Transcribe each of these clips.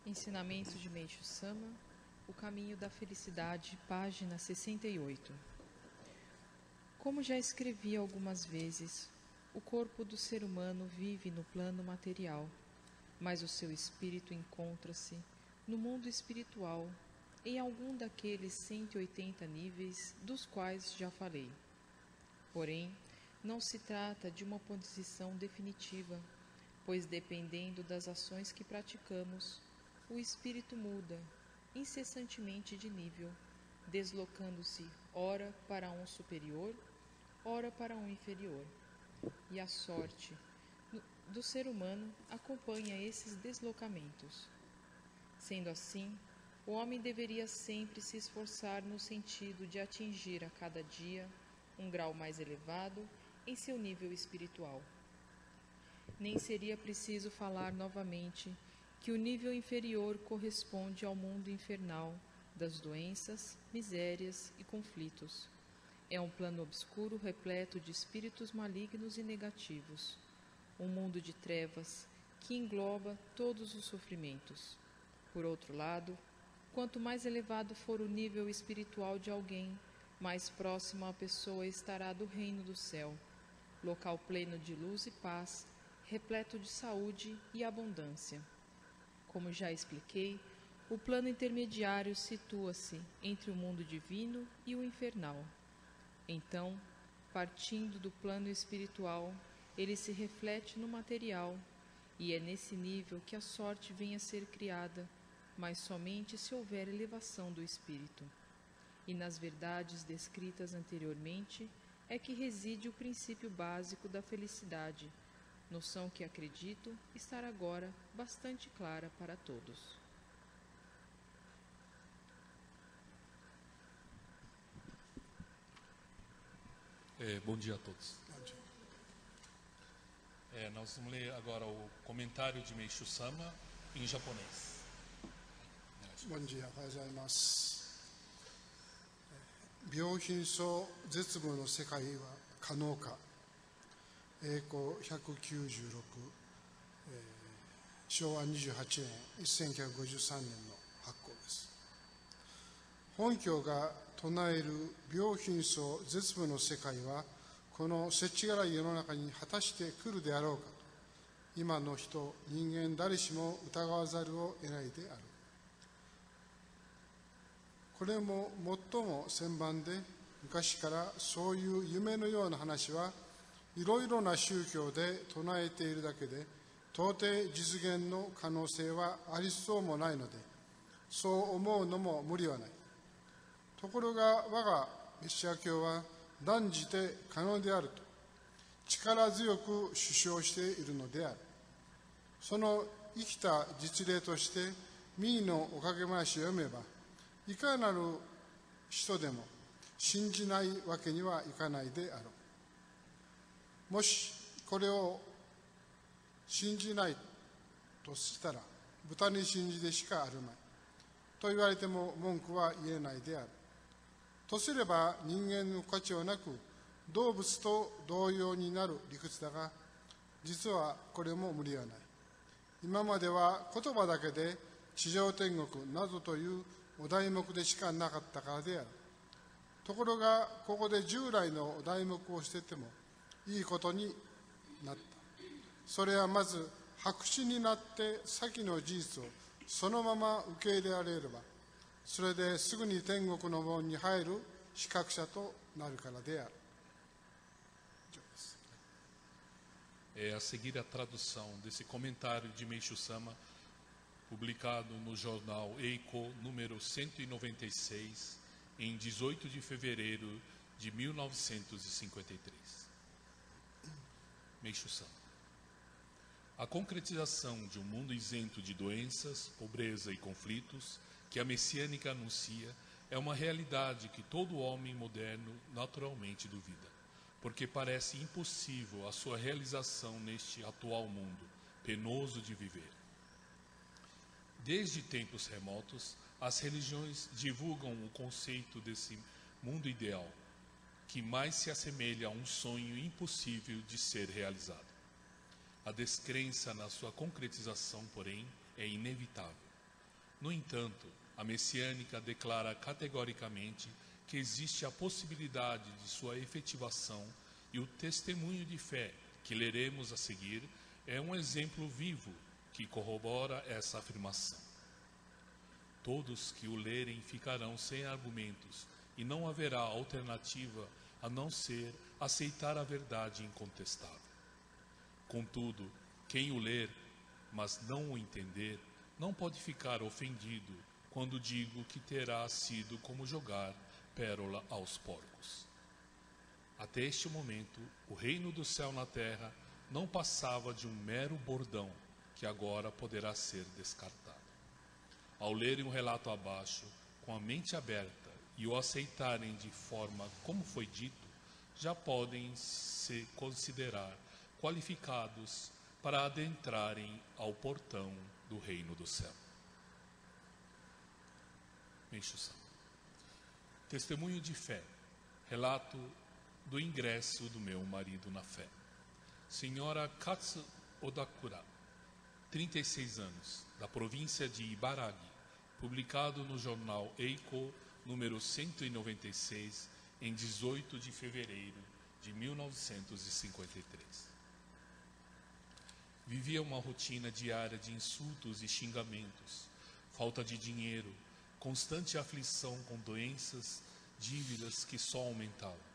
Ensinamento de Meishu Sama, O Caminho da Felicidade, página 68. Como já escrevi algumas vezes, o corpo do ser humano vive no plano material, mas o seu espírito encontra-se no mundo espiritual, em algum daqueles 180 níveis dos quais já falei. Porém, não se trata de uma posição definitiva, pois dependendo das ações que praticamos, o espírito muda incessantemente de nível, deslocando-se ora para um superior, ora para um inferior. E a sorte do ser humano acompanha esses deslocamentos. Sendo assim, o homem deveria sempre se esforçar no sentido de atingir a cada dia um grau mais elevado em seu nível espiritual. Nem seria preciso falar novamente que o nível inferior corresponde ao mundo infernal das doenças, misérias e conflitos. É um plano obscuro repleto de espíritos malignos e negativos, um mundo de trevas que engloba todos os sofrimentos. Por outro lado, quanto mais elevado for o nível espiritual de alguém, mais próximo a pessoa estará do reino do céu, local pleno de luz e paz, repleto de saúde e abundância. Como já expliquei, o plano intermediário situa-se entre o mundo divino e o infernal. Então, partindo do plano espiritual, ele se reflete no material, e é nesse nível que a sorte vem a ser criada, mas somente se houver elevação do espírito. E nas verdades descritas anteriormente é que reside o princípio básico da felicidade, noção que acredito estar agora bastante clara para todos. Bom dia a todos. Nós vamos ler agora o comentário de Meishu Sama em japonês. Bom dia, おはようございます。病品層絶望の世界は可能か。栄光196、昭和28年1953年の発行です。本教が唱える病品層絶望の世界はこの世知辛い世の中に果たして来るであろうかと、今の人人間誰しも疑わざるを得ないである。これも最も千万で、昔からそういう夢のような話はいろいろな宗教で唱えているだけで、到底実現の可能性はありそうもないので、そう思うのも無理はない。ところが我がメシア教は断じて可能であると力強く主張しているのである。その生きた実例としてミーのおかげ話を読めば、いかなる人でも信じないわけにはいかないであろう。もしこれを信じないとしたら、豚に信じでしかあるまいと言われても文句は言えないである。とすれば人間の価値はなく動物と同様になる理屈だが、実はこれも無理はない。今までは言葉だけで地上天国などというお題目でしかなかったからである。ところがここで従来のお題目を捨ててもいいことになった。それはまず白紙になって先の事実をそのまま受け入れられれば、それですぐに天国の門に入る資格者となるからである。 A seguir a tradução desse comentário de Meishu Sama, publicado no jornal Eiko, número 196, em 18 de fevereiro de 1953. Meishu Sama. A concretização de um mundo isento de doenças, pobreza e conflitos que a messiânica anuncia é uma realidade que todo homem moderno naturalmente duvida, porque parece impossível a sua realização neste atual mundo, penoso de viver. Desde tempos remotos, as religiões divulgam o conceito desse mundo ideal, que mais se assemelha a um sonho impossível de ser realizado. A descrença na sua concretização, porém, é inevitável. No entanto, a messiânica declara categoricamente que existe a possibilidade de sua efetivação e o testemunho de fé que leremos a seguir é um exemplo vivo que corrobora essa afirmação. Todos que o lerem ficarão sem argumentos e não haverá alternativa a não ser aceitar a verdade incontestável. Contudo, quem o ler, mas não o entender, não pode ficar ofendido quando digo que terá sido como jogar pérola aos porcos. Até este momento, o reino do céu na terra não passava de um mero bordão que agora poderá ser descartado. Ao lerem o relato abaixo, com a mente aberta e o aceitarem de forma como foi dito, já podem se considerar qualificados para adentrarem ao portão do reino do céu. Menção. Testemunho de fé. Relato do ingresso do meu marido na fé. Senhora Katsu Odakura, 36 anos, da província de Ibaragi, publicado no jornal Eiko, número 196, em 18 de fevereiro de 1953. Vivia uma rotina diária de insultos e xingamentos, falta de dinheiro, constante aflição com doenças, dívidas que só aumentavam.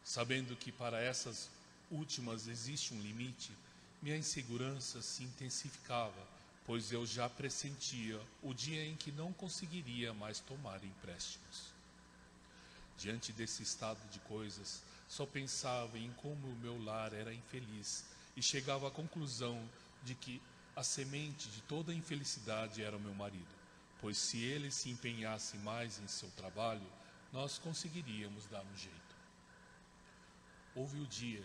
Sabendo que para essas últimas existe um limite, minha insegurança se intensificava, pois eu já pressentia o dia em que não conseguiria mais tomar empréstimos. Diante desse estado de coisas, só pensava em como o meu lar era infeliz e chegava à conclusão de que a semente de toda a infelicidade era o meu marido, pois se ele se empenhasse mais em seu trabalho, nós conseguiríamos dar um jeito. Houve o dia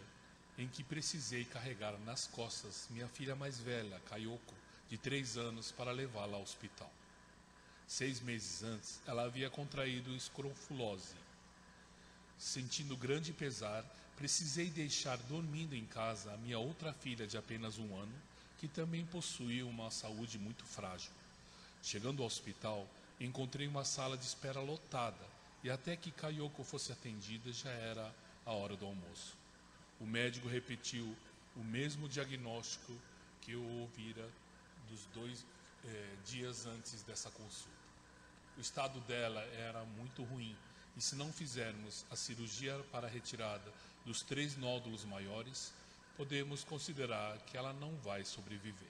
em que precisei carregar nas costas minha filha mais velha, Kayoko, de 3 anos, para levá-la ao hospital. 6 meses antes, ela havia contraído escrofulose. Sentindo grande pesar, precisei deixar dormindo em casa a minha outra filha de apenas 1 ano, que também possuía uma saúde muito frágil. Chegando ao hospital, encontrei uma sala de espera lotada, e até que Kayoko fosse atendida, já era a hora do almoço. O médico repetiu o mesmo diagnóstico que eu ouvira dos 2 dias antes dessa consulta. O estado dela era muito ruim, e se não fizermos a cirurgia para a retirada dos 3 nódulos maiores, podemos considerar que ela não vai sobreviver.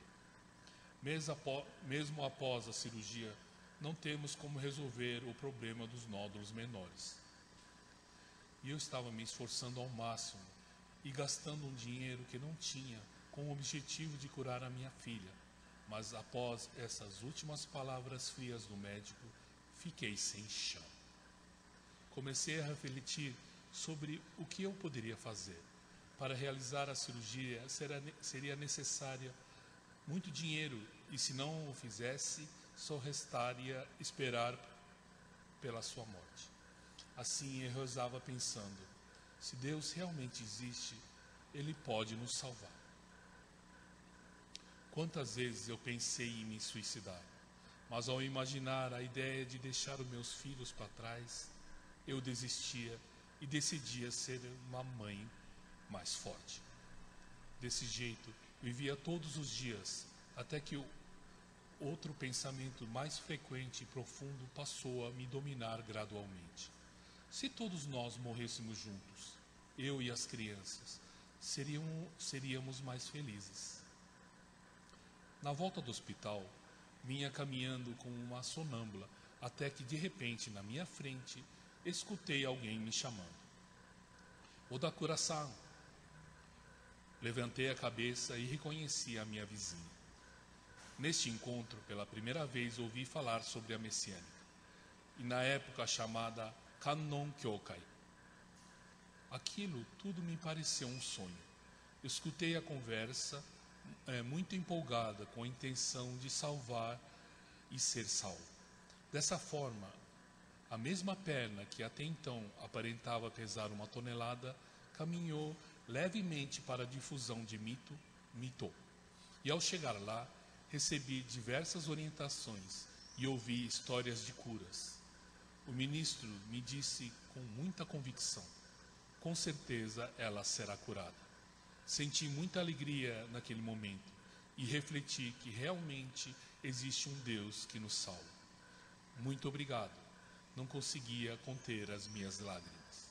Mesmo após a cirurgia, não temos como resolver o problema dos nódulos menores. E eu estava me esforçando ao máximo e gastando um dinheiro que não tinha, com o objetivo de curar a minha filha. Mas após essas últimas palavras frias do médico, fiquei sem chão. Comecei a refletir sobre o que eu poderia fazer. Para realizar a cirurgia seria necessária muito dinheiro, e se não o fizesse, só restaria esperar pela sua morte. Assim eu rezava pensando, se Deus realmente existe, Ele pode nos salvar. Quantas vezes eu pensei em me suicidar, mas ao imaginar a ideia de deixar os meus filhos para trás, eu desistia e decidia ser uma mãe mais forte. Desse jeito, vivia todos os dias, até que outro pensamento mais frequente e profundo passou a me dominar gradualmente. Se todos nós morrêssemos juntos, eu e as crianças, seríamos mais felizes. Na volta do hospital, vinha caminhando como uma sonâmbula, até que de repente, na minha frente, escutei alguém me chamando. Odakura-san. Levantei a cabeça e reconheci a minha vizinha. Neste encontro, pela primeira vez, ouvi falar sobre a messiânica, e na época chamada Kannon Kyokai. Aquilo tudo me pareceu um sonho. Escutei a conversa, muito empolgada, com a intenção de salvar e ser salvo. Dessa forma, a mesma perna que até então aparentava pesar 1 tonelada, caminhou levemente para a difusão de Mito. E ao chegar lá, recebi diversas orientações e ouvi histórias de curas. O ministro me disse com muita convicção: com certeza ela será curada. Senti muita alegria naquele momento e refleti que realmente existe um Deus que nos salva. Muito obrigado. Não conseguia conter as minhas lágrimas.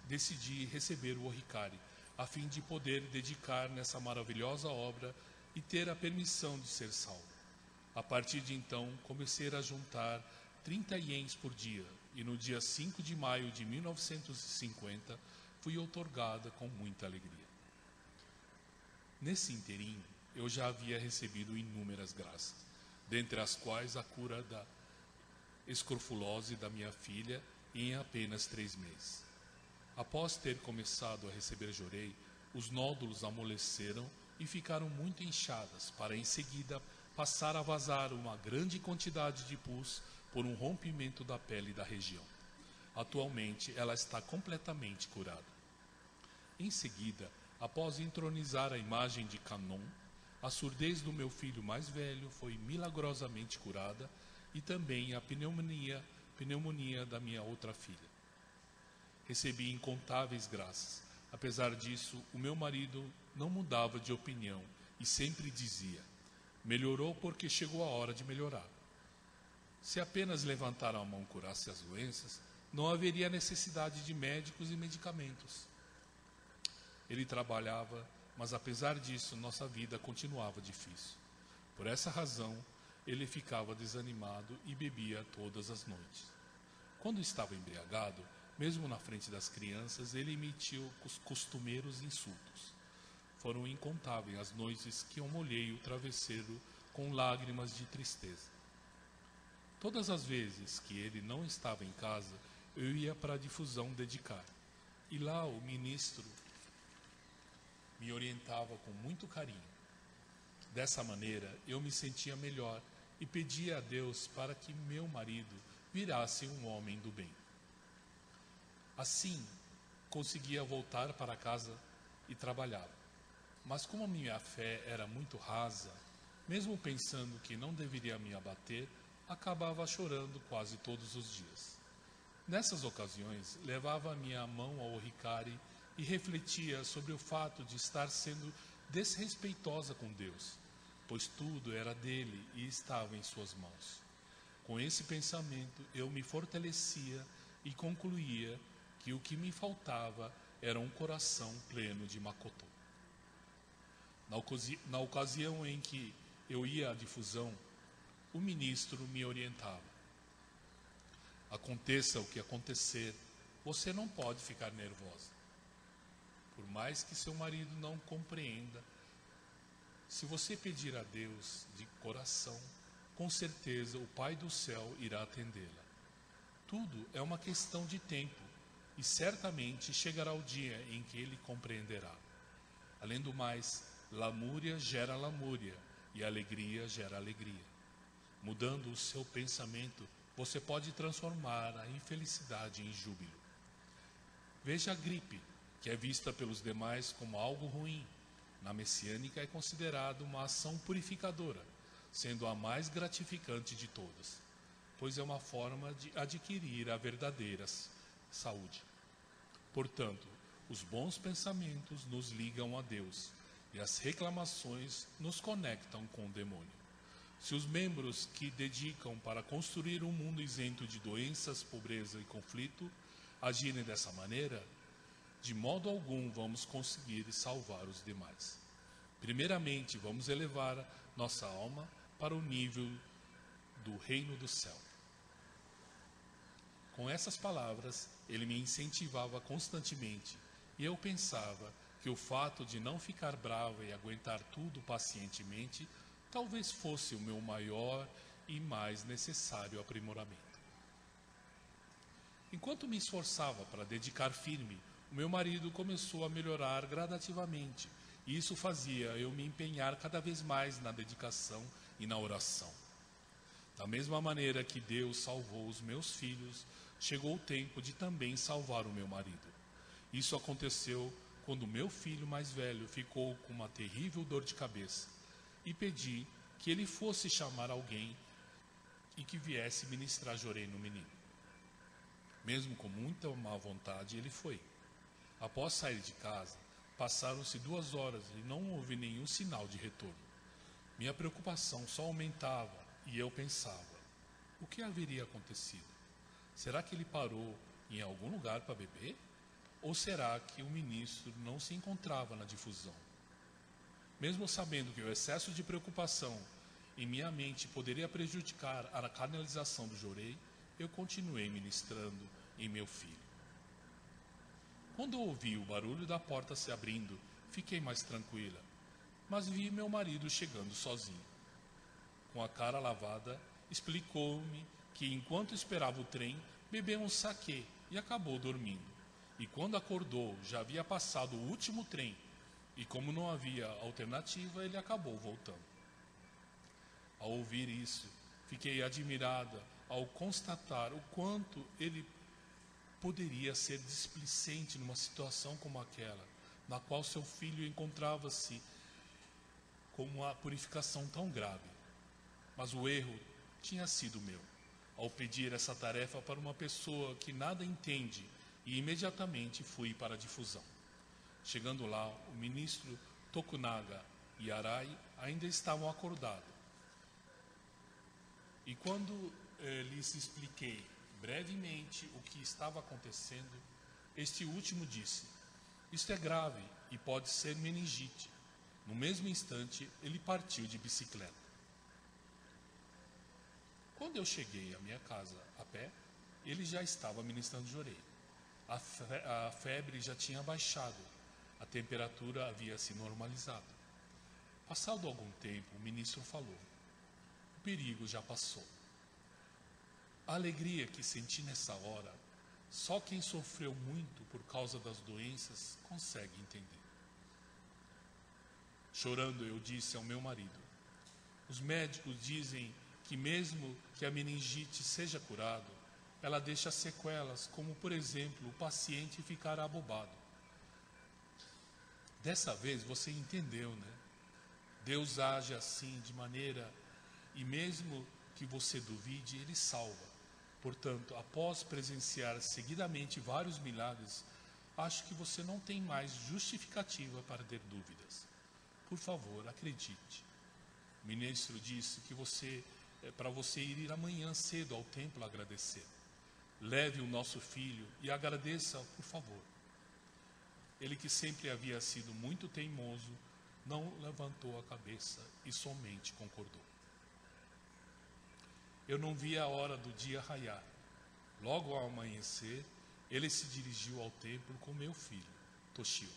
Decidi receber o Ohikari, a fim de poder dedicar nessa maravilhosa obra e ter a permissão de ser salvo. A partir de então, comecei a juntar 30 ienes por dia, e no dia 5 de maio de 1950, fui outorgada com muita alegria. Nesse inteirinho, eu já havia recebido inúmeras graças, dentre as quais a cura da escrofulose da minha filha em apenas 3 meses. Após ter começado a receber jorei, os nódulos amoleceram e ficaram muito inchadas, para em seguida passar a vazar uma grande quantidade de pus por um rompimento da pele da região. Atualmente, ela está completamente curada. Em seguida, após entronizar a imagem de Kannon, a surdez do meu filho mais velho foi milagrosamente curada e também a pneumonia da minha outra filha. Recebi incontáveis graças. Apesar disso, o meu marido não mudava de opinião e sempre dizia: melhorou porque chegou a hora de melhorar. Se apenas levantar a mão curasse as doenças, não haveria necessidade de médicos e medicamentos. Ele trabalhava, mas apesar disso, nossa vida continuava difícil. Por essa razão, ele ficava desanimado e bebia todas as noites. Quando estava embriagado, mesmo na frente das crianças, ele emitiu os costumeiros insultos. Foram incontáveis as noites que eu molhei o travesseiro com lágrimas de tristeza. Todas as vezes que ele não estava em casa, eu ia para a difusão dedicar. E lá o ministro me orientava com muito carinho. Dessa maneira, eu me sentia melhor e pedia a Deus para que meu marido virasse um homem do bem. Assim, conseguia voltar para casa e trabalhava. Mas como a minha fé era muito rasa, mesmo pensando que não deveria me abater, acabava chorando quase todos os dias. Nessas ocasiões, levava a minha mão ao Ohikari e refletia sobre o fato de estar sendo desrespeitosa com Deus, pois tudo era dele e estava em suas mãos. Com esse pensamento, eu me fortalecia e concluía que o que me faltava era um coração pleno de Makoto. Na ocasião em que eu ia à difusão, o ministro me orientava: aconteça o que acontecer, você não pode ficar nervosa. Por mais que seu marido não compreenda, se você pedir a Deus de coração, com certeza o Pai do céu irá atendê-la. Tudo é uma questão de tempo e certamente chegará o dia em que ele compreenderá. Além do mais, lamúria gera lamúria e alegria gera alegria. Mudando o seu pensamento, você pode transformar a infelicidade em júbilo. Veja a gripe, que é vista pelos demais como algo ruim. Na messiânica é considerada uma ação purificadora, sendo a mais gratificante de todas, pois é uma forma de adquirir a verdadeira saúde. Portanto, os bons pensamentos nos ligam a Deus e as reclamações nos conectam com o demônio. Se os membros que dedicam para construir um mundo isento de doenças, pobreza e conflito agirem dessa maneira, de modo algum vamos conseguir salvar os demais. Primeiramente, vamos elevar nossa alma para o nível do reino do céu. Com essas palavras, ele me incentivava constantemente, e eu pensava que o fato de não ficar brava e aguentar tudo pacientemente talvez fosse o meu maior e mais necessário aprimoramento. Enquanto me esforçava para dedicar firme, o meu marido começou a melhorar gradativamente, e isso fazia eu me empenhar cada vez mais na dedicação e na oração. Da mesma maneira que Deus salvou os meus filhos, chegou o tempo de também salvar o meu marido. Isso aconteceu quando meu filho mais velho ficou com uma terrível dor de cabeça, e pedi que ele fosse chamar alguém e que viesse ministrar Jorei no menino. Mesmo com muita má vontade, ele foi. Após sair de casa, passaram-se 2 horas e não houve nenhum sinal de retorno. Minha preocupação só aumentava e eu pensava, o que haveria acontecido? Será que ele parou em algum lugar para beber? Ou será que o ministro não se encontrava na difusão? Mesmo sabendo que o excesso de preocupação em minha mente poderia prejudicar a canalização do Jorei, eu continuei ministrando em meu filho. Quando ouvi o barulho da porta se abrindo, fiquei mais tranquila, mas vi meu marido chegando sozinho. Com a cara lavada, explicou-me que enquanto esperava o trem, bebeu um saquê e acabou dormindo. E quando acordou, já havia passado o último trem, e como não havia alternativa, ele acabou voltando. Ao ouvir isso, fiquei admirada ao constatar o quanto ele poderia ser displicente numa situação como aquela, na qual seu filho encontrava-se com uma purificação tão grave. Mas o erro tinha sido meu, ao pedir essa tarefa para uma pessoa que nada entende, e imediatamente fui para a difusão. Chegando lá, o ministro Tokunaga e Arai ainda estavam acordados. E quando lhes expliquei brevemente o que estava acontecendo, este último disse, isto é grave e pode ser meningite. No mesmo instante, ele partiu de bicicleta. Quando eu cheguei à minha casa a pé, ele já estava ministrando Jorei. A febre já tinha baixado, a temperatura havia se normalizado. Passado algum tempo, o ministro falou, o perigo já passou. A alegria que senti nessa hora, só quem sofreu muito por causa das doenças consegue entender. Chorando, eu disse ao meu marido, os médicos dizem que mesmo que a meningite seja curada, ela deixa sequelas, como, por exemplo, o paciente ficar abobado. Dessa vez você entendeu, né? Deus age assim, de maneira, e mesmo que você duvide, Ele salva. Portanto, após presenciar seguidamente vários milagres, acho que você não tem mais justificativa para ter dúvidas. Por favor, acredite. O ministro disse que para você ir amanhã cedo ao templo agradecer. Leve o nosso filho e agradeça, por favor. Ele, que sempre havia sido muito teimoso, não levantou a cabeça e somente concordou. Eu não vi a hora do dia raiar. Logo ao amanhecer, ele se dirigiu ao templo com meu filho, Toshio.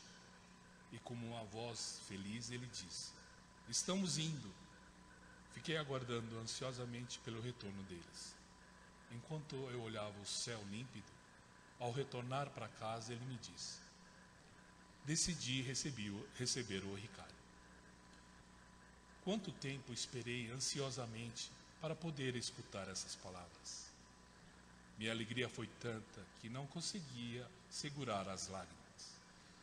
E com uma voz feliz ele disse, estamos indo. Fiquei aguardando ansiosamente pelo retorno deles. Enquanto eu olhava o céu límpido, ao retornar para casa, ele me disse, decidi receber o Hikari. Quanto tempo esperei ansiosamente para poder escutar essas palavras. Minha alegria foi tanta que não conseguia segurar as lágrimas.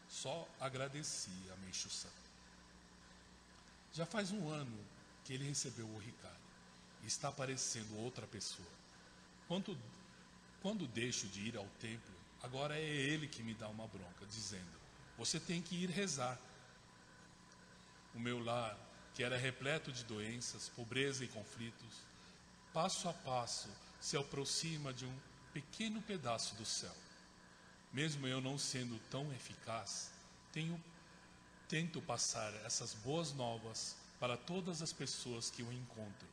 Só agradeci a Meishu-san. Já faz 1 ano que ele recebeu o Hikari e está parecendo outra pessoa. Quando deixo de ir ao templo, agora é ele que me dá uma bronca, dizendo, você tem que ir rezar. O meu lar, que era repleto de doenças, pobreza e conflitos, passo a passo se aproxima de um pequeno pedaço do céu. Mesmo eu não sendo tão eficaz, tento passar essas boas novas para todas as pessoas que eu encontro.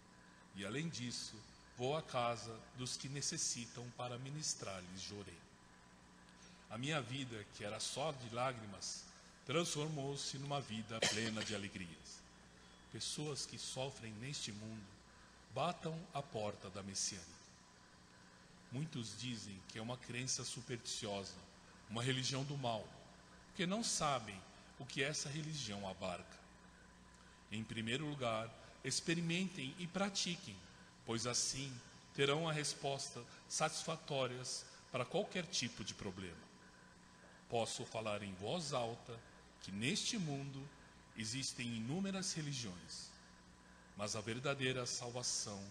E além disso, vou à casa dos que necessitam para ministrar-lhes Jorei. A minha vida, que era só de lágrimas, transformou-se numa vida plena de alegrias. Pessoas que sofrem neste mundo batam a porta da messiânica. Muitos dizem que é uma crença supersticiosa, uma religião do mal, porque não sabem o que essa religião abarca. Em primeiro lugar, experimentem e pratiquem, pois assim terão a resposta satisfatórias para qualquer tipo de problema. Posso falar em voz alta que neste mundo existem inúmeras religiões. mas a verdadeira salvação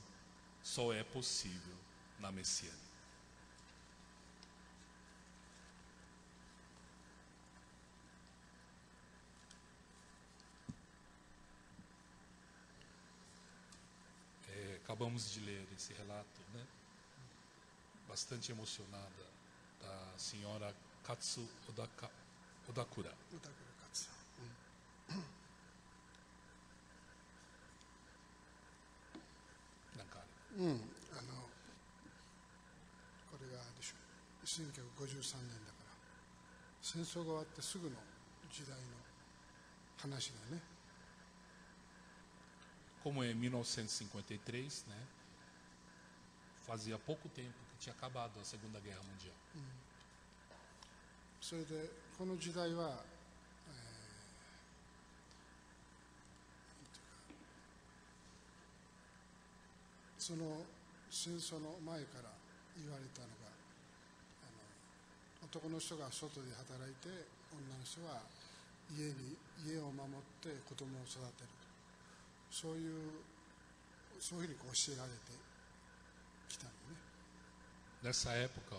só é possível na messiânica. Acabamos de ler esse relato, né? Bastante emocionada, da senhora Katsu Odakura. 歌倉勝さん、なんかある。これがでしょう、1953年だから戦争が終わってすぐの時代の話だね。 Como em 1953, né, fazia pouco tempo que tinha acabado a Segunda Guerra Mundial. それでこの時代は、その戦争の前から言われたのが、男の人が外で働いて女の人は家を守って子供を育てると、そういうふうにこう教えられてきたのね。 Nessa época,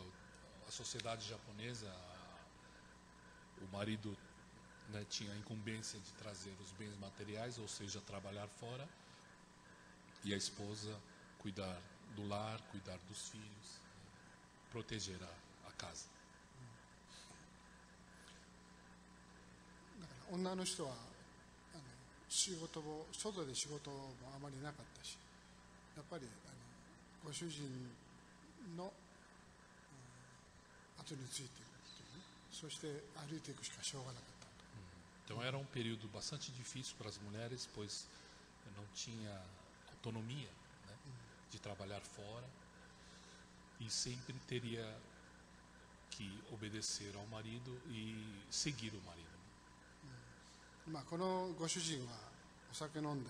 a sociedade japonesa, o marido, né, tinha a incumbência de trazer os bens materiais, ou seja, trabalhar fora, e a esposa cuidar do lar, cuidar dos filhos, proteger a casa. だから女の人は仕事を外で仕事もあまりなかったし、やっぱりご主人の後についているというね、そして歩いていくしかしょうがなかったと。 Então era um período bastante difícil para as mulheres, pois não tinha autonomia, né, de trabalhar fora e sempre teria que obedecer ao marido e seguir o marido. まあ、このご主人はお酒飲んで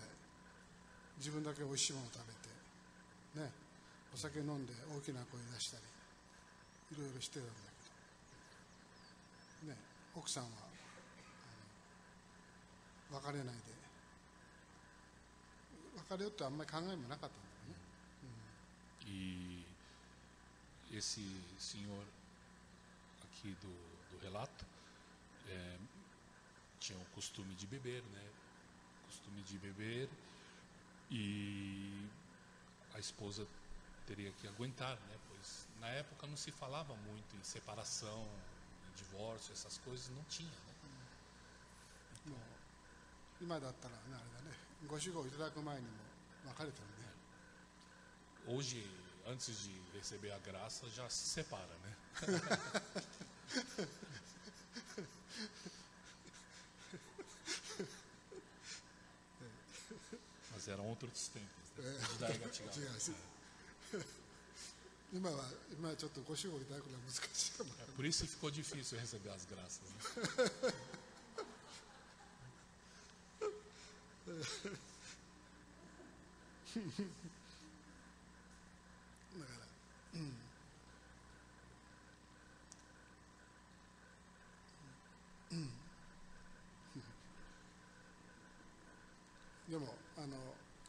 自分だけおいしいものを食べてね、お酒飲んで大きな声出したりいろいろしてるんだけどね、奥さんは別れないで、別れようってあんまり考えもなかったんだよね。E esse senhor aqui do relato tinha o costume de beber, né? Costume de beber, e a esposa teria que aguentar, né? Pois na época não se falava muito em separação, em divórcio, essas coisas não tinha, né? もう今だったらね、あれだね、ご守護いただく前にも別れてるね。 Hoje, antes de receber a graça, já se separa, né? Mas eram outros tempos, né? 時代が違う。違う。今はちょっとご守護いただくのは難しいかも。 Por isso ficou difícil receber as graças, né? だから、でも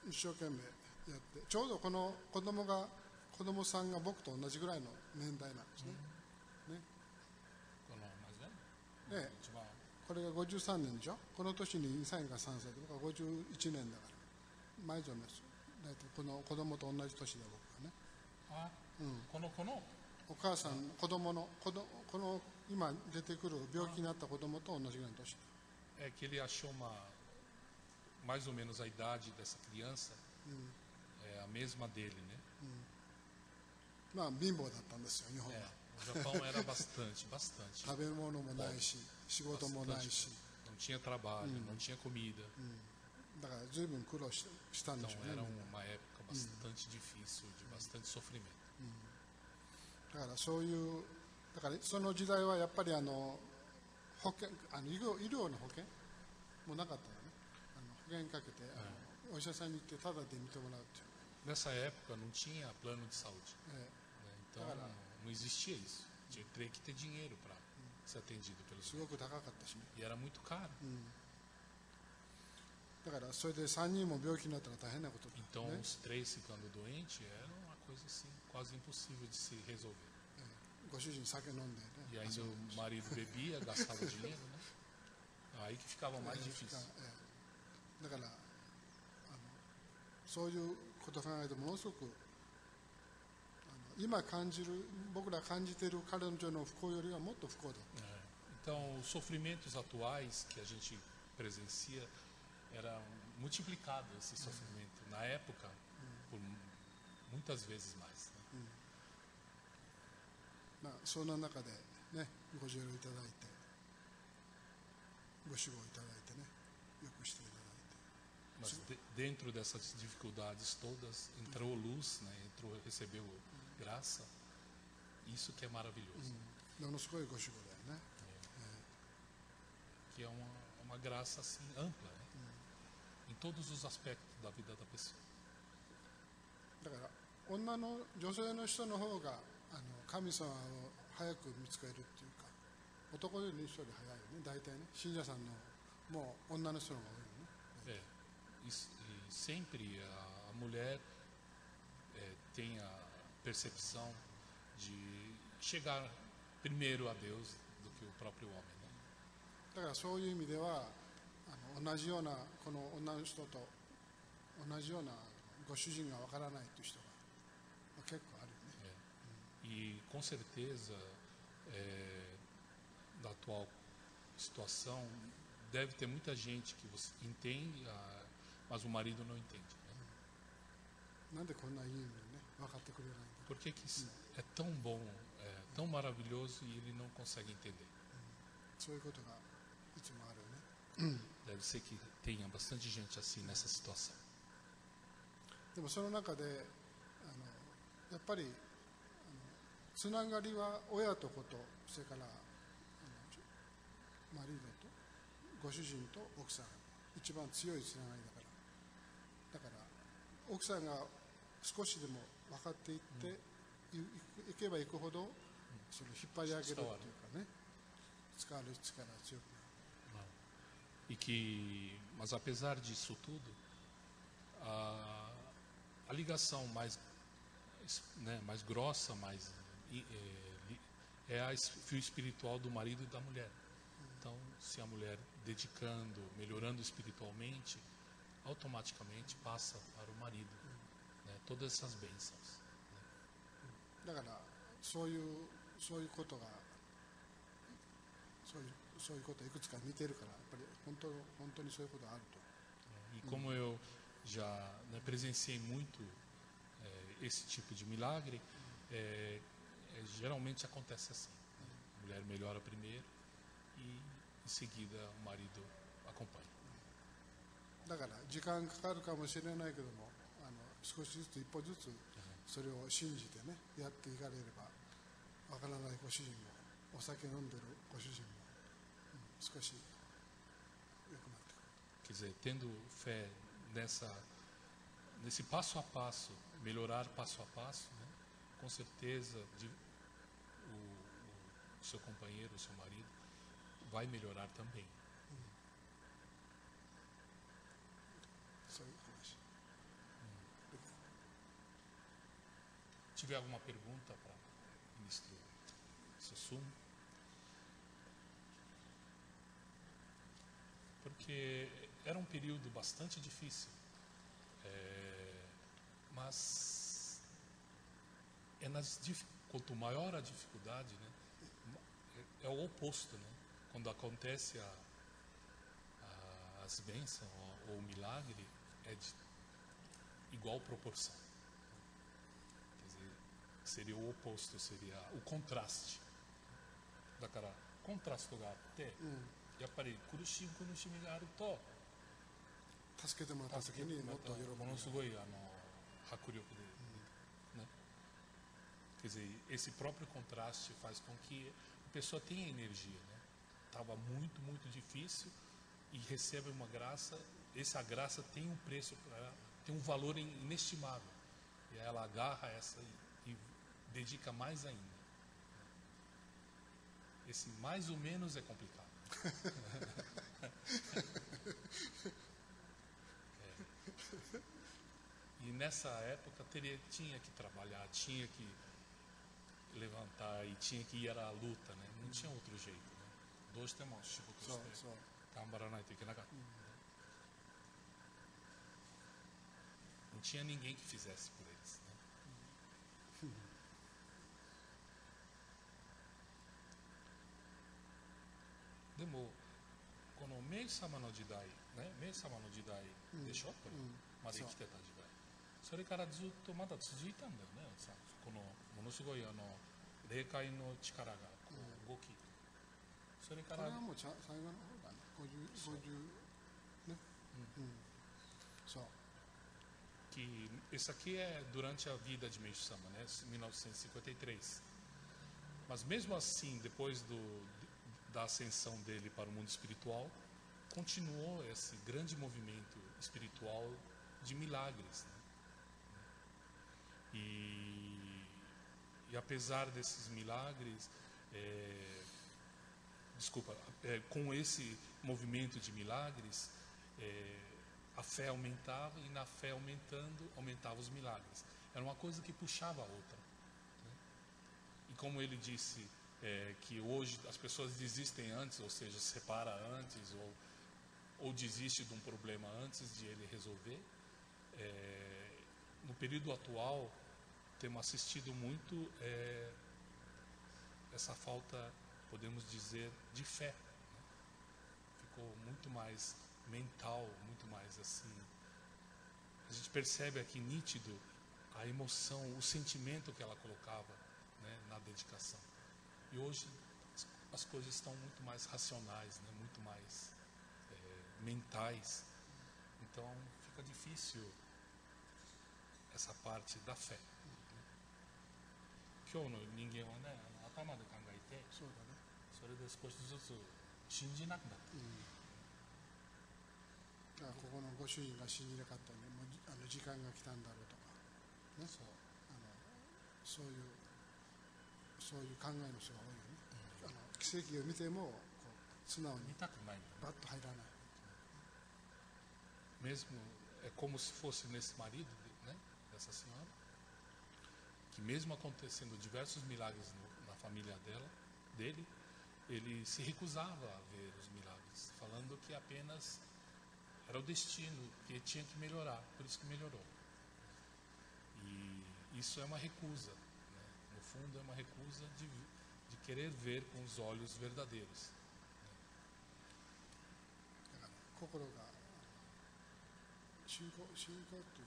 一生懸命やって、ちょうどこの子供さんが僕と同じぐらいの年代なんですね。ね。で、これが53年でしょ。この年に2歳か3歳で、僕は51年だから、前じゃないですよ。大体この子供と同じ年で僕はね。あ、このお母さん、この今出てくる病気になった子供と同じぐらいの年。É que ele achou mais ou menos a idade dessa criança, a mesma dele, né? まあ貧乏だったんですよ、日本は。 O Japão era bastante. 食べ物もないし、仕事もないし。 Não tinha trabalho, não tinha comida. だから随分苦労したんでしょうね。 Então era uma época bastante difícil, de bastante sofrimento. だからそういう、だからその時代はやっぱり保険、医療の保険もなかったのね。保険かけてお医者さんに行ってタダで見てもらうっていう。 Nessa época não tinha plano de saúde, né? Então não existia isso. Teria que ter dinheiro para ser atendido pelos すごく高かったしね。 E era muito caro. だだからそれで3人も病気になったら大変なことだ、 Então, ね os 3 ficando doentes era uma coisa assim, quase impossível de se resolver. ご主人酒飲んで、ね、 E ainda o marido bebia, gastava dinheiro, né? Aí que ficava mais difícil. だからそういうことを考えるとものすごく今感じる僕ら感じている彼女の不幸よりはもっと不幸だ。 Então, os sofrimentos atuais que a gente presencia era multiplicado esse sofrimento na época por muitas vezes mais. まあ、そんな中で、ね、ご助力いただいてご守護いただいてね、よくしていただいて Mas dentro dessas dificuldades todas entrou luz, né? Recebeu graça. Isso que é maravilhoso. ものすごいご守護だよね。 Que é uma graça assim ampla, né? Em todos os aspectos da vida da pessoa. だから女性の人の方が神様を早く見つけるっていうか、男の人より早いよね、大体ね、信者さんのもう女の人の方が多いよね。 E sempre a mulher tem a percepção de chegar primeiro a Deus do que o próprio homem, né? だからそういう意味では同じようなこの女の人と同じようなご主人がわからないという人が結構あるよね。 E com certeza, da atual situação, deve ter muita gente que você entende, mas o marido não entende. Né? なんでこんないいのにね、分かってくれないんだ。 Por que é tão bom, tão maravilhoso e ele não consegue entender? そういうことがいつもあるよね。 Deve ser que tenha bastante gente assim nessa situação. でもその中でやっぱりつながりは親と子と、それからマリードとご主人と奥さん、一番強いつながりだから奥さんが少しでも分かっていって、いけばいくほどそれを引っ張り上げるというかね、使われる力が強くなる。 Mas apesar disso tudo, a ligação mais, né, mais grossa, é a fio espiritual do marido e da mulher. Então, se a mulher dedicando, melhorando espiritualmente, automaticamente passa para o marido, né, todas essas bênçãos. だからそういうことがそういうことをいくつか見てるから、やっぱり本当にそういうことがあると。 E como eu já, né, presenciei muito esse tipo de milagre, geralmente acontece assim, né? A mulher melhora primeiro e em seguida o marido acompanha. だから時間かかるかもしれないけども、少しずつ一歩ずつそれを信じてね、やっていかれれば、わからないご主人もお酒飲んでるご主人も、少し良くなってくる。 Quer dizer, tendo fé nesse passo a passo, melhorar passo a passo, né? Com certeza o seu companheiro, o seu marido, vai melhorar também. そういう話。 Tiver alguma pergunta para o ministro Susumu? Porque era um período bastante difícil, mas quanto maior a dificuldade, né, é o oposto, né? Quando acontece as bênçãos ou o milagre, é de igual proporção. Quer dizer, seria o oposto, seria o contraste. だからコントラストがあって、やっぱり苦しみがあると助けてもらった時にもっと喜ぶ。ものすごい迫力で、né? Quer dizer, esse próprio contraste faz com que a pessoa tenha energia, né? Estava muito difícil e recebe uma graça. Essa graça tem um preço para ela, tem um valor inestimável. E ela agarra essa e dedica mais ainda. Esse mais ou menos é complicado. E nessa época tinha que trabalhar, tinha que levantar e tinha que ir à luta, né? Não tinha outro jeito, né? どうしても仕事して頑張らないといけなかった。Não tinha ninguém que fizesse por eles, né? Demo, この明治様の時代、ね、明治様の時代でしょ、これまで生きてた時代、それからずっとまだ続いたんだよね、さこのものすごい霊界の力がこう動き、それから。これはもう最後の方だね、50ね。そう。Que esse aqui é durante a vida de Meishu Sama, né, 1953. Mas mesmo assim, depois da ascensão dele para o mundo espiritual, continuou esse grande movimento espiritual de milagres, né? E apesar desses milagres, com esse movimento de milagres, a fé aumentava e na fé aumentava os milagres. Era uma coisa que puxava a outra, né? E como ele disse, que hoje as pessoas desistem antes, ou seja, se separa antes, ou desiste de um problema antes de ele resolver. No período atual, temos assistido muito essa falta, podemos dizer, de fé, né? Ficou muito mais mental, muito mais assim. A gente percebe aqui nítido a emoção, o sentimento que ela colocava, né, na dedicação. E hoje as coisas estão muito mais racionais, né, muito mais mentais. Então fica difícil essa parte da fé. 今日の人間はね、頭で考えて、そうだね、それで少しずつ信じなくなって、ここのご主人が信じなかったので、もう時間が来たんだろうとか、ね、そういう考えの人が多いよね。奇跡を見てもこう素直に見たくないバッと入らない。Mesmo é como se fosse nesse marido, né, dessa senhora, que mesmo acontecendo diversos milagres na família dele, ele se recusava a ver os milagres, falando que apenas era o destino, que ele tinha que melhorar, por isso que melhorou. E isso é uma recusa, né? No fundo é uma recusa de querer ver com os olhos verdadeiros. 心が信仰っていう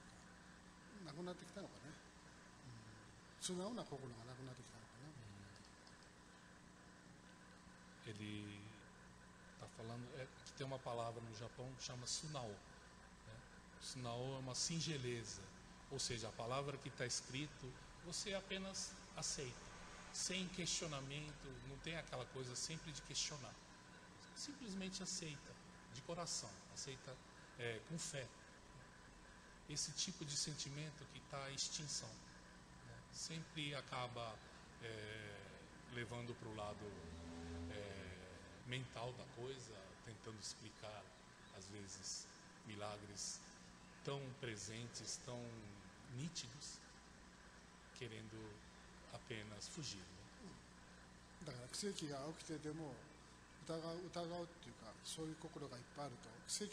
かなくなってきたのかね、素直な心がなくなってきたのかな。Ele está falando, que tem uma palavra no Japão que chama sunao, né? Sunao é uma singeleza, ou seja, a palavra que está escrito você apenas aceita, sem questionamento, não tem aquela coisa sempre de questionar, simplesmente aceita de coração, aceita com fé. Esse tipo de sentimento que está em extinção, né? Sempre acaba levando para o lado mental da coisa, tentando explicar, às vezes, milagres tão presentes, tão nítidos, querendo apenas fugir, né? だから奇跡が起きてでも疑うっていうか、そういう心がいっぱいあると奇跡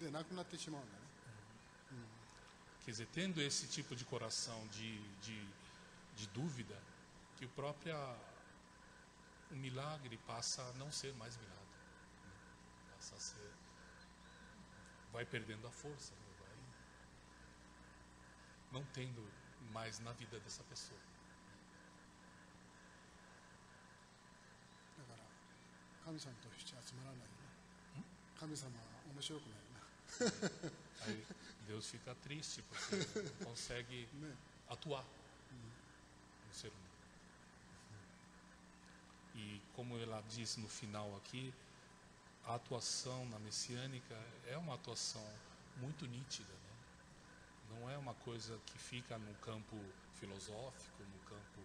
でなくなってしまうんだね。Quer dizer, tendo esse tipo de coração de dúvida, que o milagre passa a não ser mais milagre, né? Passa a ser, vai perdendo a força, né? Vai não tendo mais na vida dessa pessoa. だから神様としてはつまらないよね。神様は面白くないな。Aí Deus fica triste porque não consegue atuar no ser humano. E como ela diz no final aqui, a atuação na messiânica é uma atuação muito nítida, né? Não é uma coisa que fica no campo filosófico, no campo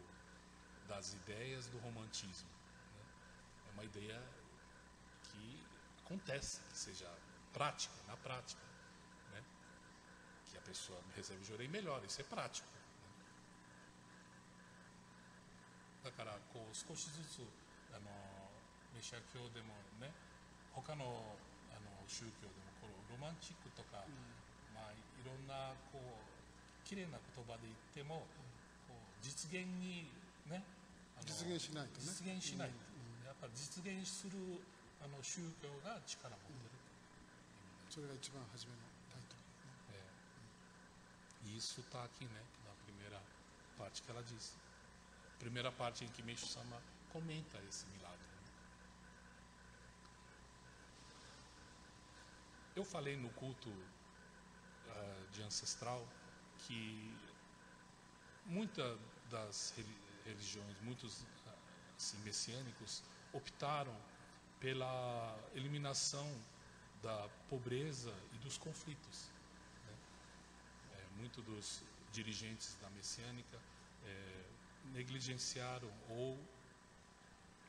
das ideias do romantismo, né? É uma ideia que acontece, que seja prática, na prática, né? Que a pessoa recebe o jorei, melhora. Isso é prático. だからこう少しずつメシア教でもね、他の宗教でもこのロマンチックとか、まあいろんなこう綺麗な言葉で言っても、こう実現にね、実現しないとね。実現しないと、やっぱり実現する宗教が力を持ってる。それが一番初めのタイトル。E isso está aqui, né, na primeira parte que ela diz. Primeira parte em que Meishu Sama comenta esse milagre. Eu falei no culto de ancestral que muitas das religiões, muitos assim, messiânicos, optaram pela eliminação da pobreza e dos conflitos. Muitos dos dirigentes da messiânica negligenciaram ou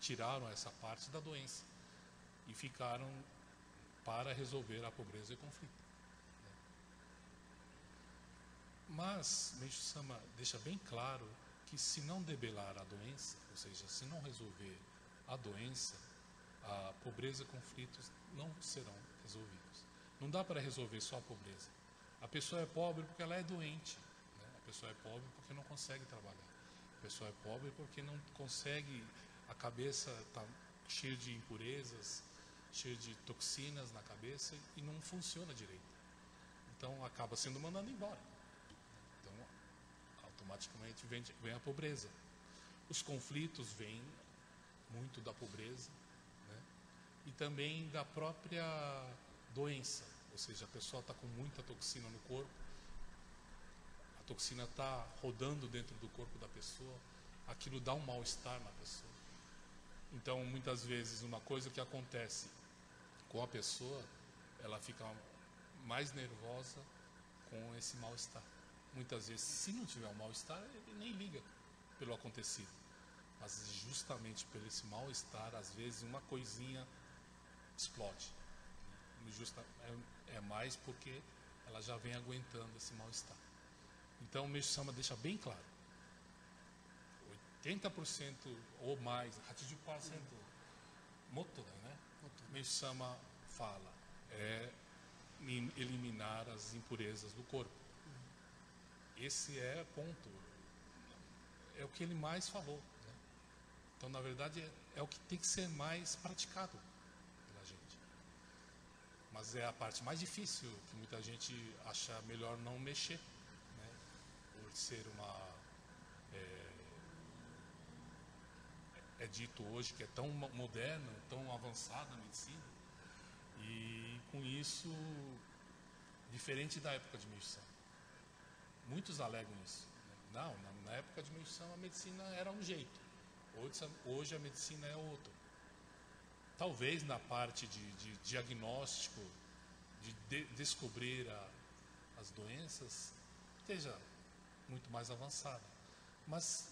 tiraram essa parte da doença e ficaram para resolver a pobreza e o conflito. Mas Meishu Sama deixa bem claro que se não debelar a doença, ou seja, se não resolver a doença, a pobreza e conflitos não serão resolvidos. Não dá para resolver só a pobreza. A pessoa é pobre porque ela é doente, né? A pessoa é pobre porque não consegue trabalhar. A pessoa é pobre porque não consegue, a cabeça está cheia de impurezas, cheia de toxinas na cabeça e não funciona direito. Então acaba sendo mandado embora. Então automaticamente vem a pobreza. Os conflitos vêm muito da pobreza, né? E também da própria doença. Ou seja, a pessoa está com muita toxina no corpo, a toxina está rodando dentro do corpo da pessoa, aquilo dá um mal-estar na pessoa. Então, muitas vezes, uma coisa que acontece com a pessoa, ela fica mais nervosa com esse mal-estar. Muitas vezes, se não tiver um mal-estar, ele nem liga pelo acontecido. Mas justamente por esse mal-estar, às vezes, uma coisinha explode. É mais porque ela já vem aguentando esse mal-estar. Então o Meishu Sama deixa bem claro, 80% ou mais, 80% motto, né? Meishu Sama fala eliminar as impurezas do corpo. Esse é ponto, é o que ele mais falou, né? Então na verdade é o que tem que ser mais praticado. Mas é a parte mais difícil, que muita gente acha melhor não mexer, né? Por ser é dito hoje que é tão moderno, tão avançada a medicina, e com isso, diferente da época de Meishu Sama. Muitos alegam isso. Não, na época de Meishu Sama a medicina era um jeito, hoje a medicina é outro. Talvez na parte de diagnóstico, de descobrir as doenças, esteja muito mais avançada. Mas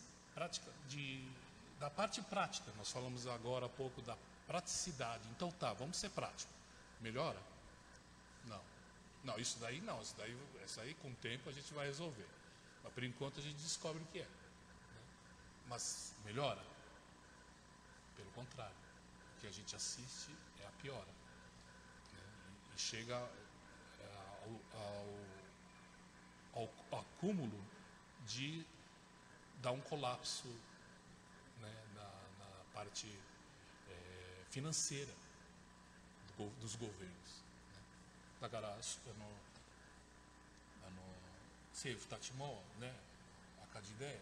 da parte prática, nós falamos agora há pouco da praticidade. Então tá, vamos ser práticos. Melhora? Não. Não, isso daí não. Isso aí com o tempo a gente vai resolver. Mas por enquanto a gente descobre o que é. Né? Mas melhora? Pelo contrário. O que a gente assiste é a piora, né? E chega ao acúmulo de dar um colapso, né, na parte financeira dos governos, né? だから政府たちもね赤字で、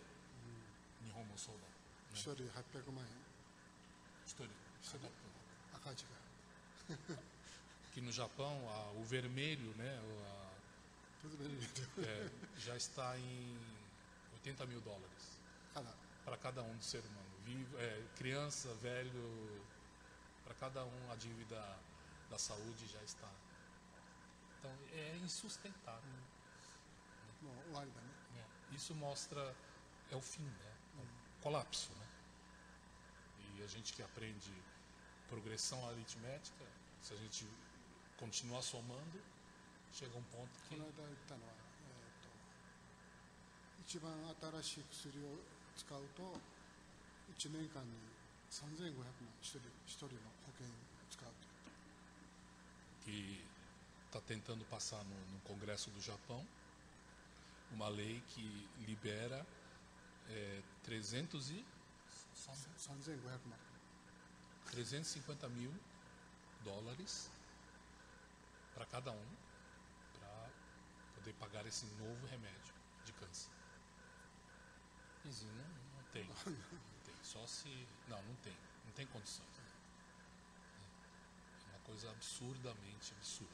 日本もそうだ、ね、1人800万円1人赤字が que no Japão o vermelho, né, tudo vermelho. Já está em $80 mil para cada um do ser humano, criança, velho, para cada um a dívida da saúde já está. Então é insustentável. Isso mostra o fim, né? O colapso, né? E a gente que aprende progressão aritmética, se a gente continuar somando, chega um ponto que... この間言ったのは、一番新しい薬を使うと1年間に3500万一人の保険を使うと。 que está tentando passar no Congresso do Japão uma lei que libera 3500万 350 mil dólares para cada um para poder pagar esse novo remédio de câncer. Mas não tem. Não tem. Só se. Não tem condições. É uma coisa absurdamente absurda.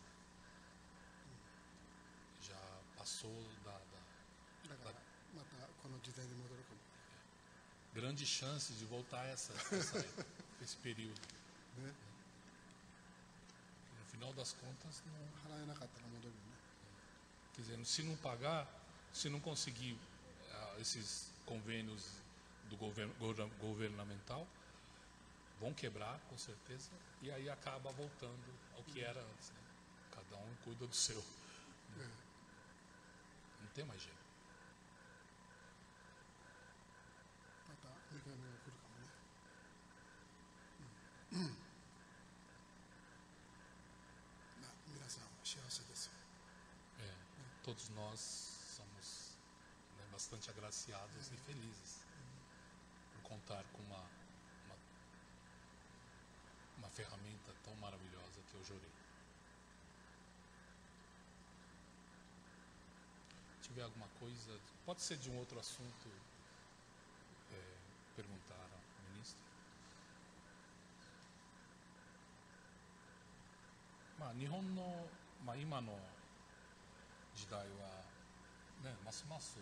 Já passou da だからまたこの時代に戻るかも grande chance de voltar esse período. ね。 No final das contas, não, 払えなかったら戻るよね。 quer dizer, se não pagar, se não conseguir esses convênios do governamental, vão quebrar, com certeza, e aí acaba voltando ao que era antes. Né? Cada um cuida do seu. Né? Não tem mais jeito. また2回目が来るかもね。まあ皆さんは幸せですよ。 Todos nós somos, né, bastante agraciados e felizes por contar com uma ferramenta tão maravilhosa que é o Jorei. Se tiver alguma coisa, pode ser de um outro assunto, perguntar ao ministro. まあ日本の、今の時代はね、ますます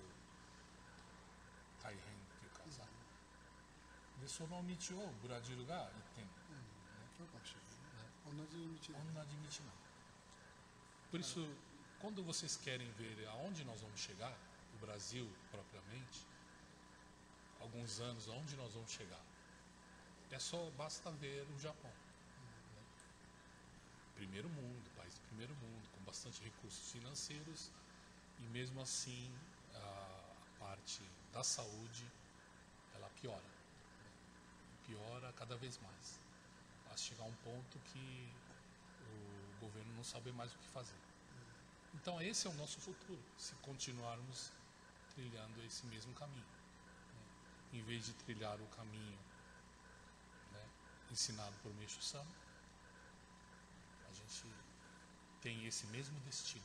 大変っていうかさ、でその道をブラジルが行ってんの、そうかもしれないね。同じ道で。同じ道なの。Por isso, quando vocês querem ver aonde nós vamos chegar, o Brasil propriamente, alguns anos aonde nós vamos chegar, basta ver o Japão. Primeiro mundo, país do primeiro mundo, com bastante recursos financeiros, e mesmo assim a parte da saúde ela piora, piora cada vez mais, a chegar a um ponto que o governo não sabe mais o que fazer. Então esse é o nosso futuro, se continuarmos trilhando esse mesmo caminho, né? Em vez de trilhar o caminho, né, ensinado por Meishu Sama, a gente tem esse mesmo destino.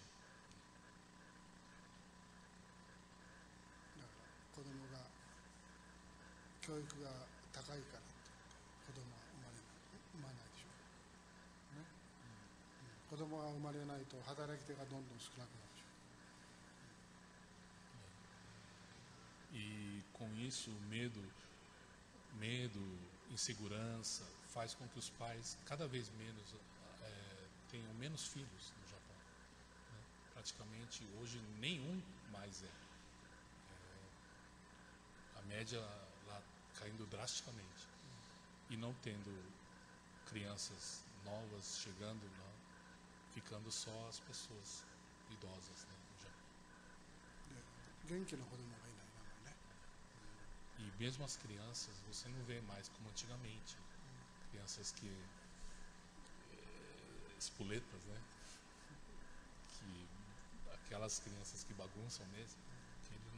だから子供が教育が高いからって子供は生まないでしょ、ね。子供が生まれないと働き手がどんどん少なくなるでしょ。 E com isso o medo, insegurança faz com que os pais cada vez menos tenham menos filhos no Japão, né? Praticamente hoje nenhum mais a média lá caindo drasticamente, e não tendo crianças novas chegando, não, ficando só as pessoas idosas, né, no Japão. で元気な子供がいないならね。 E mesmo as crianças, você não vê mais como antigamente, crianças que espoletas, né? Que aquelas crianças que bagunçam mesmo, que ele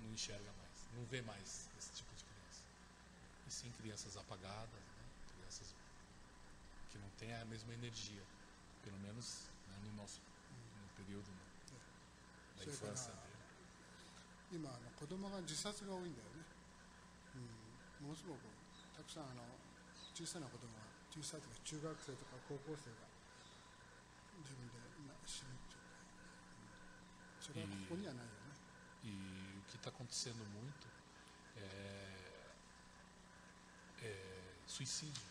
não enxerga mais, não vê mais esse tipo de criança. E sim crianças apagadas, né? Crianças que não têm a mesma energia, pelo menos, né, no período, né, da infância dele. 今子供が自殺が多いんだよね。ものすごくたくさん小さな子供が小さいとか中学生とか高校生が自分で死ぬっていうか、それはここにはないよね。 E o que está acontecendo muito é suicídio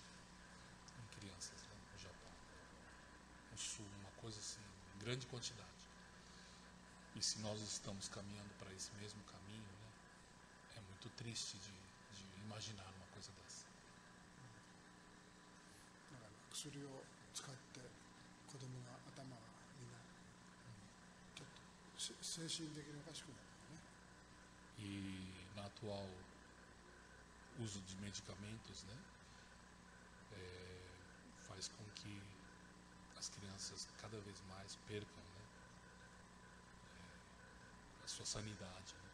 em crianças, né, no Japão. No sul, uma coisa assim, em grande quantidade. E se nós estamos caminhando para esse mesmo caminho, né, é muito triste de imaginar uma coisa dessa. だから薬を使って子供が頭がみんなちょっと精神的におかしくなるよね。 E atual uso de medicamentos, né, faz com que as crianças cada vez mais percam, né, a sua sanidade, né.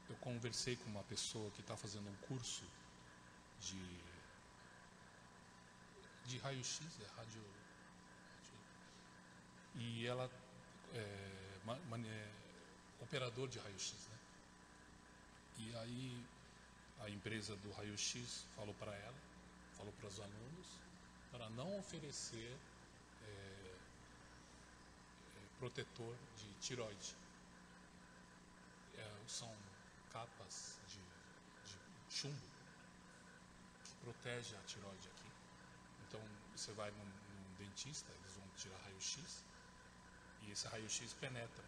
Eu conversei com uma pessoa que está fazendo um curso de raio-x, e ela é operador de raio-x, né? E aí a empresa do raio-x falou para ela, falou para os alunos, para não oferecer protetor de tireoide. São capas de chumbo que protege a tireoide aqui. Então você vai num dentista, eles vão tirar raio-x, e esse raio-x penetra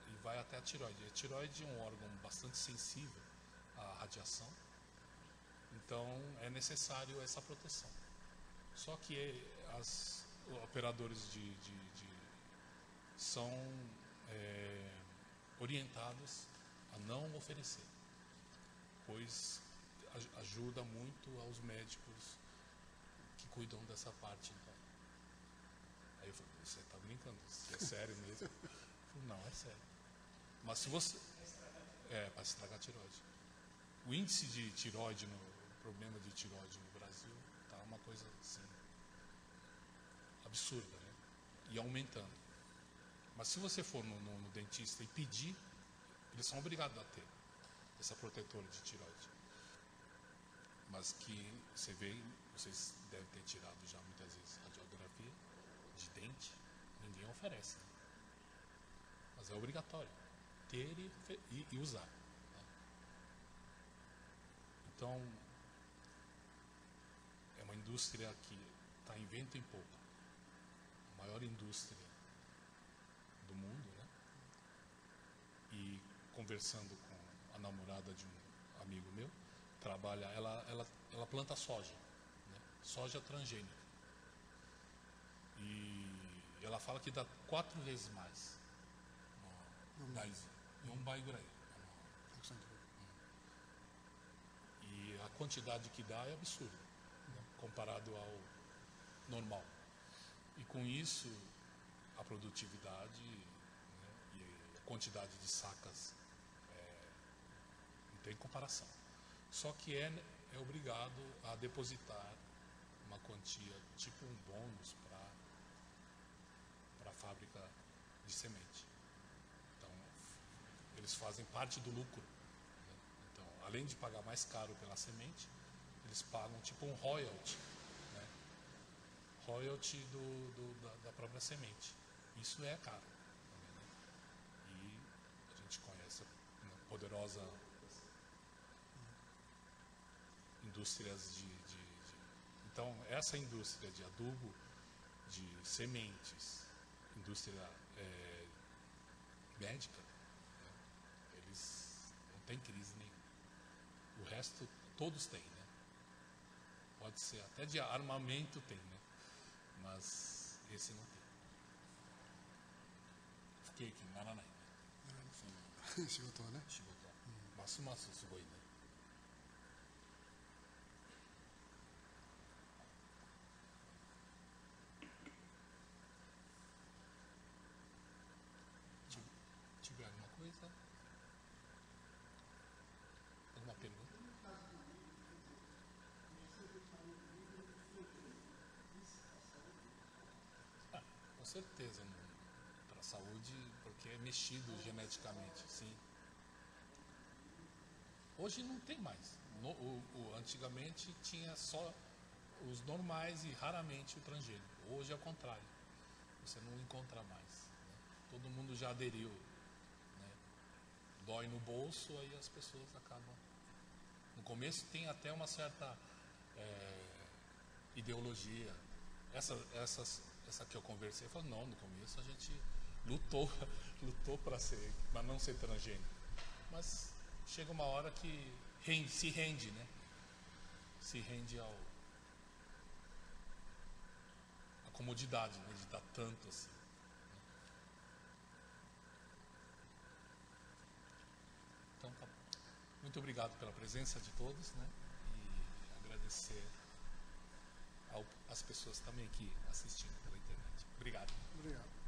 e vai até a tireoide. A tireoide é um órgão bastante sensível à radiação, então é necessário essa proteção. Só que os operadores são orientados a não oferecer, pois ajuda muito aos médicos que cuidam dessa parte. Então. Aí eu falei, você está brincando, isso é sério mesmo? Eu falei, não, é sério. Mas se você... para estragar a tireoide. O índice de tireoide, problema de tireoide no Brasil, está uma coisa assim, absurda, né? E aumentando. Mas se você for no dentista e pedir, eles são obrigados a ter essa protetora de tireoide. Mas que você vê, vocês devem ter tirado já muitas vezes radiografia de dente, ninguém oferece, né? Mas é obrigatório ter e usar, né? Então é uma indústria que está em vento em popa, a maior indústria do mundo, né? E conversando com a namorada de um amigo meu, trabalha, ela planta soja, né? Soja transgênica. E ela fala que dá 4 vezes mais em um bairro aí. E a quantidade que dá é absurda, né? Comparado ao normal. E com isso, a produtividade, né, e a quantidade de sacas não tem comparação. Só que é obrigado a depositar uma quantia, tipo um bônus para a fábrica de semente. Então, eles fazem parte do lucro, né? Então, além de pagar mais caro pela semente, eles pagam tipo um royalty, né? Royalty da própria semente. Isso é caro também, né? E a gente conhece a poderosa indústrias Então, essa indústria de adubo, de sementes, indústria médica, né, eles não têm crise nenhuma. O resto, todos têm, né? Pode ser até de armamento tem, né? Mas esse não tem. Fiquei aqui, Naranai. 仕事はね。仕事。ますますすごいね。Tiver alguma coisa? Alguma pergunta? Com certeza, para a saúde, porque é mexido geneticamente, sim. Hoje não tem mais. Antigamente tinha só os normais e raramente o transgênico. Hoje é o contrário. Você não encontra mais, né? Todo mundo já aderiu, né? Dói no bolso, aí as pessoas acabam. No começo tem até uma certa ideologia. Essa que eu conversei, eu falei, não, no começo a gente lutou para não ser transgênico. Mas chega uma hora que se rende, né? Se rende à comodidade, né? De dar tanto assim. muito obrigado pela presença de todos, né? E agradecer às pessoas também aqui assistindo pela internet. Obrigado. Obrigado.